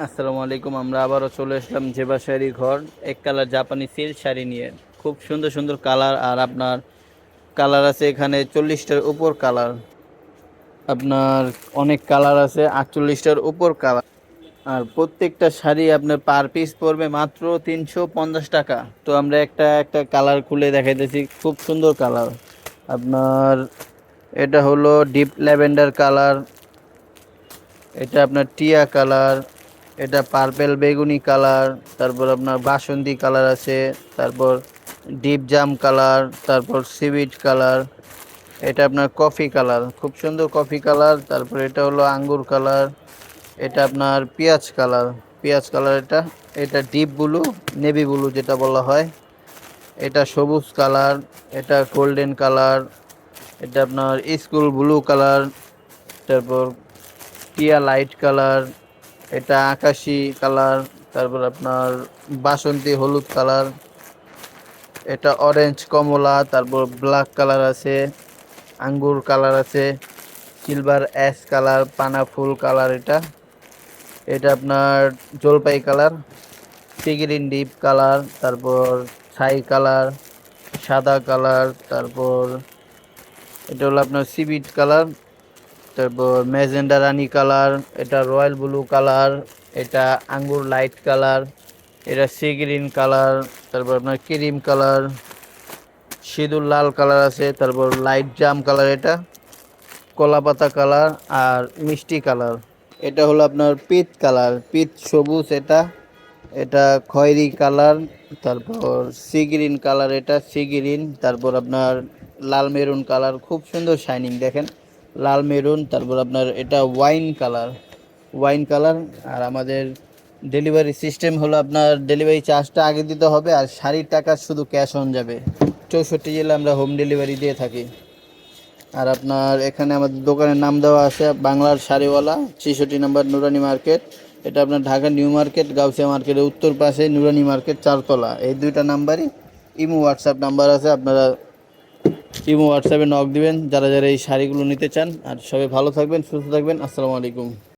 আসসালামু আলাইকুম। আমরা আবারও চলে আসলাম জেবা শাড়ি ঘর এক কালার জাপানি সিল্ক শাড়ি নিয়ে। খুব সুন্দর সুন্দর কালার, আর আপনার কালার আছে এখানে 40টার উপর কালার। আপনার অনেক কালার আছে, 48টার উপর কালার। আর প্রত্যেকটা শাড়ি আপনার পার পিস পড়বে মাত্র 350 টাকা। তো আমরা একটা একটা কালার খুলে দেখাইতেছি, খুব সুন্দর কালার। আপনার এটা হলো ডিপ ল্যাভেন্ডার কালার, এটা আপনার টিয়া কালার, এটা পার্পেল বেগুনি কালার, তারপর আপনার বাসন্তী কালার আছে, তারপর ডিপ জাম কালার, তারপর সিভিট কালার, এটা আপনার কফি কালার, খুব সুন্দর কফি কালার। তারপর এটা হলো আঙ্গুর কালার, এটা আপনার পেঁয়াজ কালার, পেঁয়াজ কালার, এটা এটা ডিপ ব্লু, নেভি ব্লু যেটা বলা হয়, এটা সবুজ কালার, এটা গোল্ডেন কালার, এটা আপনার স্কুল ব্লু কালার, তারপর টিয়া লাইট কালার, এটা আকাশি কালার, তারপর আপনার বাসন্তী হলুদ কালার, এটা অরেঞ্জ কমলা, তারপর ব্ল্যাক কালার আছে, আঙ্গুর কালার আছে, সিলভার অ্যাশ কালার, পানা ফুল কালার, এটা এটা আপনার জলপাই colour, sea green deep colour, তারপর ছাই কালার, সাদা কালার, তারপর এটা হলো আপনার সিভিট কালার, তারপর ম্যাজেন্ডা রানি কালার, এটা রয়্যাল ব্লু কালার, এটা আঙ্গুর লাইট কালার, এটা সি গ্রিন কালার, তারপর আপনার ক্রিম কালার, সিঁদুর লাল কালার আছে, তারপর লাইট জাম কালার, এটা কলা পাতা কালার, আর মিষ্টি কালার। এটা হলো আপনার পিচ কালার, পিচ সবুজ, এটা এটা খয়েরি কালার, তারপর সি গ্রিন কালার, এটা সি গ্রিন, তারপর আপনার লাল মেরুন কালার, খুব সুন্দর শাইনিং দেখেন, লাল মেরুন, তারপর আপনার এটা ওয়াইন কালার, ওয়াইন কালার। আর আমাদের ডেলিভারি সিস্টেম হলো আপনার ডেলিভারি চার্জটা আগে দিতে হবে, আর শাড়ির টাকা শুধু ক্যাশ অন যাবে। 64 জেলা আমরা হোম ডেলিভারি দিয়ে থাকি। আর আপনার এখানে আমাদের দোকানের নাম দেওয়া আছে বাংলার শাড়িওয়ালা, 66 নম্বর নুরানি মার্কেট। এটা আপনার ঢাকা নিউ মার্কেট, গাউসিয়া মার্কেটের উত্তর পাশে নুরানি মার্কেট, 4তলা। এই দুইটা নাম্বারই ইমো হোয়াটসঅ্যাপ নাম্বার আছে, আপনারা ইমো হোয়াটসঅ্যাপে নক দিবেন যারা যারা এই শাড়িগুলো নিতে চান। আর সবাই ভালো থাকবেন, সুস্থ থাকবেন। আসসালামু আলাইকুম।